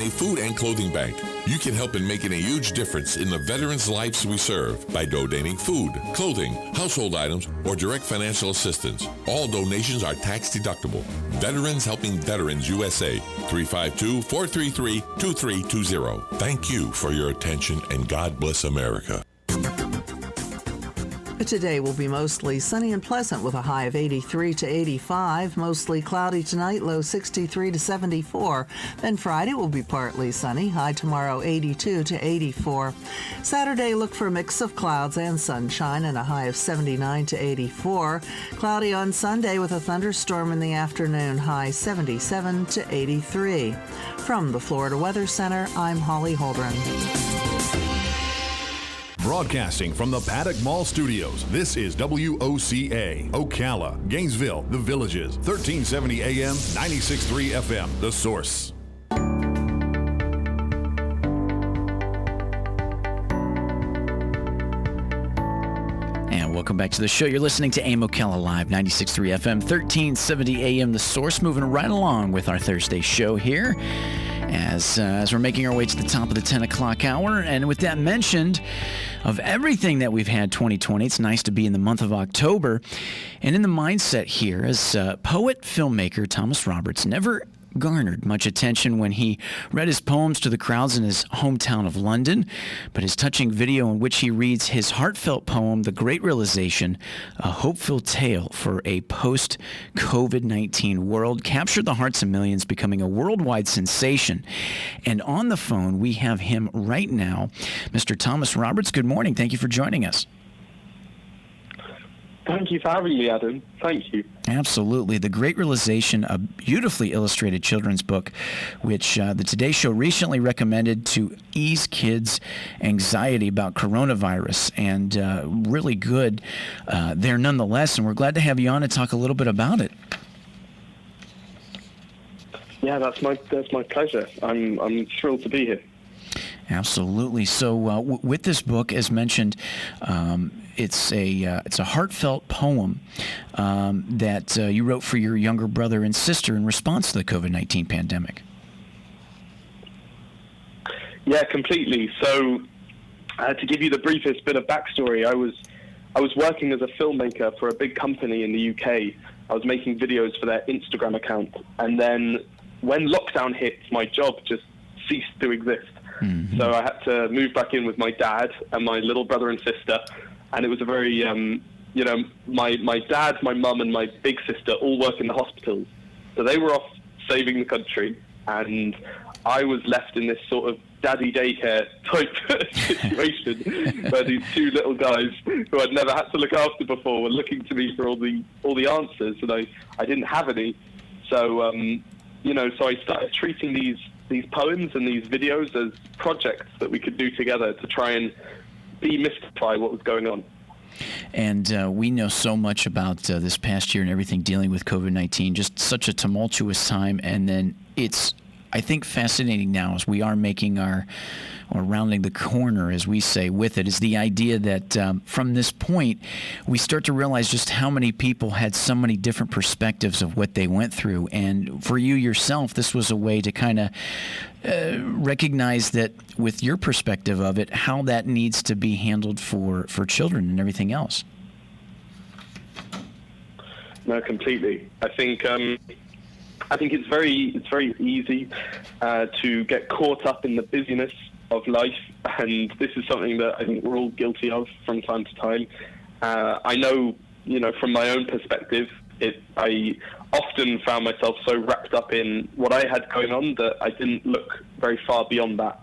A food and clothing bank. You can help in making a huge difference in the veterans' lives we serve by donating food, clothing, household items, or direct financial assistance. All donations are tax deductible. Veterans Helping Veterans USA, 352-433-2320. Thank you for your attention, and God bless America. Today will be mostly sunny and pleasant with a high of 83 to 85. Mostly cloudy tonight, low 63 to 74. Then Friday will be partly sunny, high tomorrow 82 to 84. Saturday, look for a mix of clouds and sunshine and a high of 79 to 84. Cloudy on Sunday with a thunderstorm in the afternoon, high 77 to 83. From the Florida Weather Center, I'm Holly Holdren. Broadcasting from the Paddock Mall Studios, this is WOCA, Ocala, Gainesville, The Villages, 1370 AM, 96.3 FM, The Source. And welcome back to the show. You're listening to AM Ocala Live, 96.3 FM, 1370 AM, The Source, moving right along with our Thursday show here. As we're making our way to the top of the 10 o'clock hour. And with that mentioned, of everything that we've had 2020, it's nice to be in the month of October. And in the mindset here, as poet, filmmaker Tomos Roberts never garnered much attention when he read his poems to the crowds in his hometown of London, but his touching video in which he reads his heartfelt poem, The Great Realization, a hopeful tale for a post-COVID-19 world, captured the hearts of millions, becoming a worldwide sensation. And on the phone, we have him right now, Mr. Tomos Roberts. Good morning. Thank you for joining us. Thank you for having me, Adam. Thank you. Absolutely. The Great Realization, a beautifully illustrated children's book, which the Today Show recently recommended to ease kids' anxiety about coronavirus, and really good there nonetheless. And we're glad to have you on to talk a little bit about it. Yeah, that's my pleasure. I'm thrilled to be here. Absolutely. So with this book, as mentioned, it's a heartfelt poem that you wrote for your younger brother and sister in response to the COVID-19 pandemic. Yeah, completely. So to give you the briefest bit of backstory, I was working as a filmmaker for a big company in the UK. I was making videos for their Instagram account, and then when lockdown hit, my job just ceased to exist. Mm-hmm. So I had to move back in with my dad and my little brother and sister, and it was a very, my dad, my mum, and my big sister all work in the hospitals. So they were off saving the country, and I was left in this sort of daddy daycare type situation where these two little guys who I'd never had to look after before were looking to me for all the answers, and I didn't have any. So, so I started treating these poems and these videos as projects that we could do together to try and demystify what was going on. And we know so much about this past year and everything dealing with COVID-19, just such a tumultuous time. And then it's, I think, fascinating now as we are making or rounding the corner, as we say, with it, is the idea that from this point, we start to realize just how many people had so many different perspectives of what they went through. And for you yourself, this was a way to kind of recognize that with your perspective of it, how that needs to be handled for children and everything else. No, completely. I think it's very easy to get caught up in the busyness of life, and this is something that I think we're all guilty of from time to time. I know, from my own perspective, I often found myself so wrapped up in what I had going on that I didn't look very far beyond that.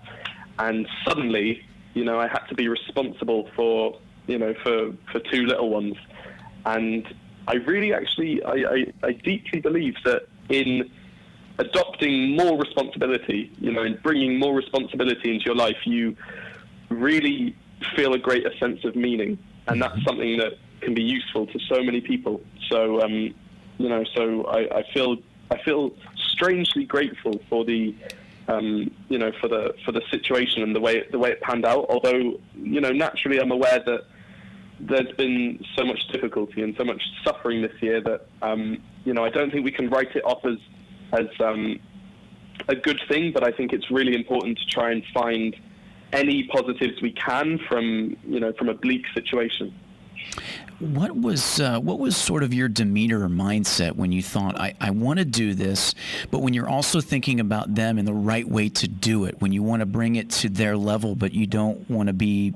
And suddenly, I had to be responsible for two little ones. And I really I deeply believe that in adopting more responsibility, in bringing more responsibility into your life, you really feel a greater sense of meaning. And that's something that can be useful to so many people. So, I feel strangely grateful for the, for the situation and the way it panned out. Although, naturally I'm aware that there's been so much difficulty and so much suffering this year that, I don't think we can write it off as a good thing, but I think it's really important to try and find any positives we can from a bleak situation. What was sort of your demeanor or mindset when you thought, I want to do this, but when you're also thinking about them and the right way to do it, when you want to bring it to their level, but you don't want to be,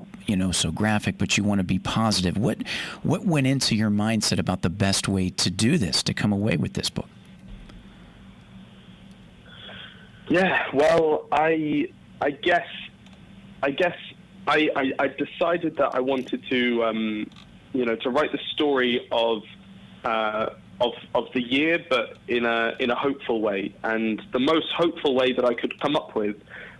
so graphic, but you want to be positive. What went into your mindset about the best way to do this, to come away with this book? Yeah, well, I guess I decided that I wanted to to write the story of the year, but in a hopeful way. And the most hopeful way that I could come up with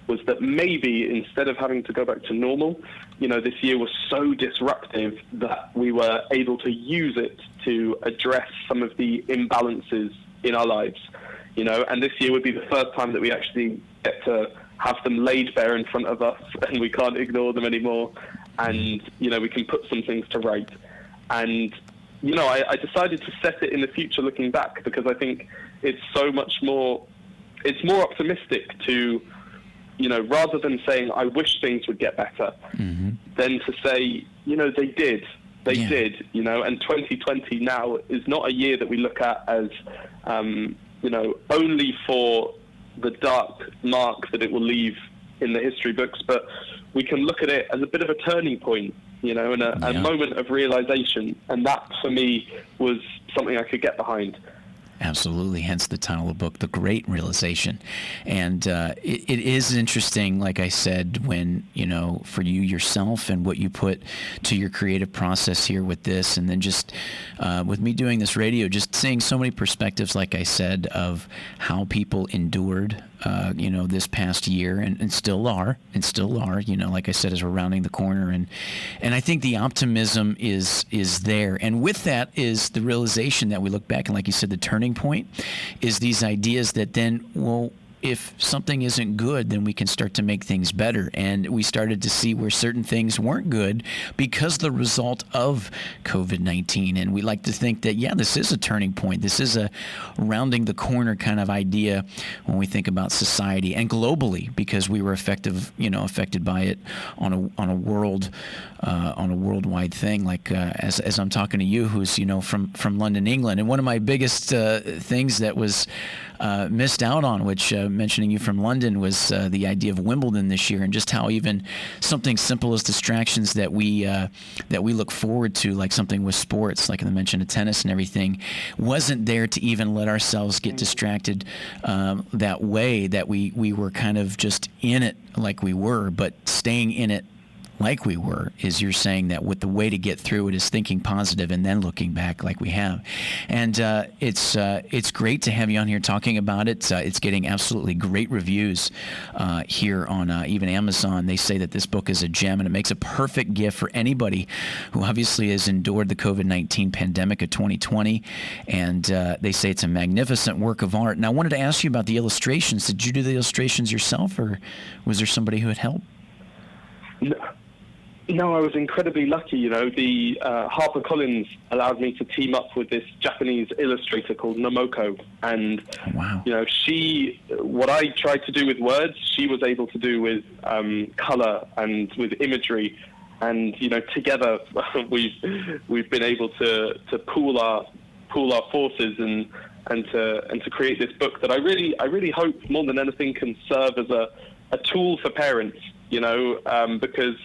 was that maybe instead of having to go back to normal, this year was so disruptive that we were able to use it to address some of the imbalances in our lives. And this year would be the first time that we actually get to have them laid bare in front of us, and we can't ignore them anymore. And, we can put some things to right. And, I decided to set it in the future looking back, because I think it's more optimistic to, rather than saying, I wish things would get better, than to say, they did. They did, and 2020 now is not a year that we look at as, only for the dark mark that it will leave in the history books, but we can look at it as a bit of a turning point, and a moment of realization. And that, for me, was something I could get behind. Absolutely, hence the title of the book, The Great Realization. And it is interesting, like I said, when, for you yourself and what you put to your creative process here with this, and then just with me doing this radio, just seeing so many perspectives, like I said, of how people endured this past year and still are, like I said, as we're rounding the corner. And I think the optimism is there. And with that is the realization that we look back, and like you said, the turning point is these ideas that then, well, if something isn't good, then we can start to make things better. And we started to see where certain things weren't good because the result of COVID-19. And we like to think that, this is a turning point. This is a rounding the corner kind of idea when we think about society and globally, because we were affected by it on a worldwide thing. Like as I'm talking to you, who's from London, England, and one of my biggest things that was missed out on, which mentioning you from London, was the idea of Wimbledon this year, and just how even something simple as distractions that we look forward to, like something with sports, like in the mention of tennis and everything, wasn't there to even let ourselves get distracted that way, that we were kind of just in it like we were, but staying in it like we were, is you're saying that with the way to get through it is thinking positive and then looking back like we have. And it's great to have you on here talking about it. It's getting absolutely great reviews here on even Amazon. They say that this book is a gem, and it makes a perfect gift for anybody who obviously has endured the COVID-19 pandemic of 2020. And they say it's a magnificent work of art. And I wanted to ask you about the illustrations. Did you do the illustrations yourself, or was there somebody who had helped? No, I was incredibly lucky. The HarperCollins allowed me to team up with this Japanese illustrator called Nomoko. And, wow. What I tried to do with words, she was able to do with color and with imagery. And, together we've been able to pool our forces and to create this book that I really hope more than anything can serve as a tool for parents, because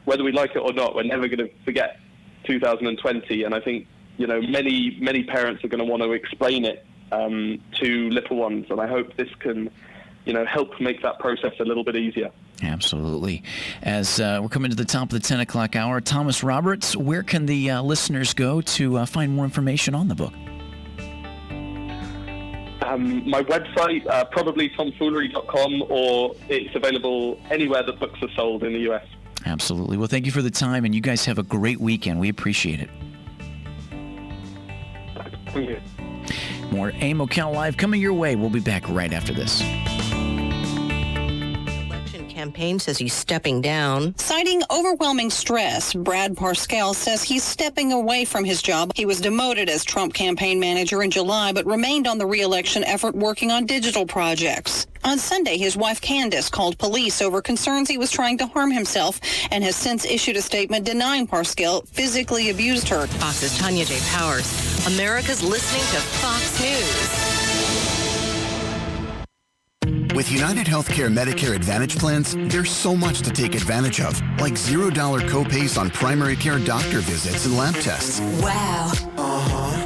whether we like it or not, we're never going to forget 2020. And I think, many parents are going to want to explain it to little ones. And I hope this can, help make that process a little bit easier. Absolutely. As we're coming to the top of the 10 o'clock hour, Thomas Roberts, where can the listeners go to find more information on the book? My website, probably tomfoolery.com, or it's available anywhere that books are sold in the U.S. Absolutely. Well, thank you for the time, and you guys have a great weekend. We appreciate it. Thank you. More Ocala Live coming your way. We'll be back right after this. Election campaign says he's stepping down. Citing overwhelming stress, Brad Parscale says he's stepping away from his job. He was demoted as Trump campaign manager in July, but remained on the re-election effort working on digital projects. On Sunday, his wife Candace called police over concerns he was trying to harm himself and has since issued a statement denying Parscale physically abused her. Fox's Tanya J. Powers. America's listening to Fox News. With United Healthcare Medicare Advantage plans, there's so much to take advantage of, like $0 copays on primary care doctor visits and lab tests. Wow.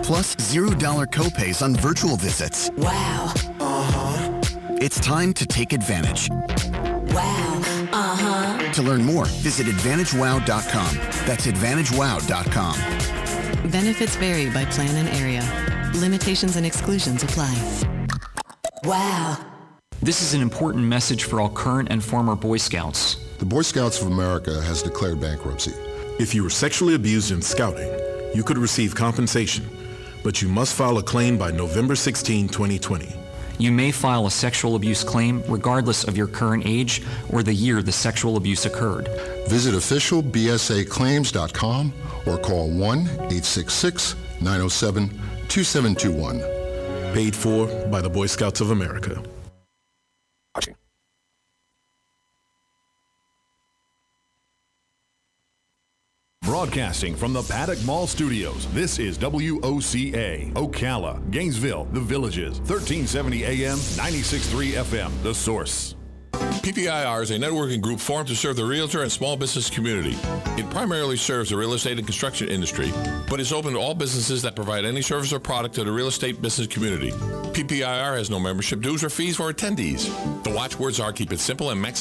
Plus $0 copays on virtual visits. Wow. It's time to take advantage. Wow. To learn more, visit AdvantageWow.com. That's AdvantageWow.com. Benefits vary by plan and area. Limitations and exclusions apply. Wow. This is an important message for all current and former Boy Scouts. The Boy Scouts of America has declared bankruptcy. If you were sexually abused in scouting, you could receive compensation, but you must file a claim by November 16, 2020. You may file a sexual abuse claim regardless of your current age or the year the sexual abuse occurred. Visit officialbsaclaims.com or call 1-866-907-2721. Paid for by the Boy Scouts of America. Broadcasting from the Paddock Mall Studios, this is WOCA, Ocala, Gainesville, The Villages, 1370 AM, 96.3 FM, The Source. PPIR is a networking group formed to serve the realtor and small business community. It primarily serves the real estate and construction industry, but is open to all businesses that provide any service or product to the real estate business community. PPIR has no membership dues or fees for attendees. The watchwords are keep it simple and maximize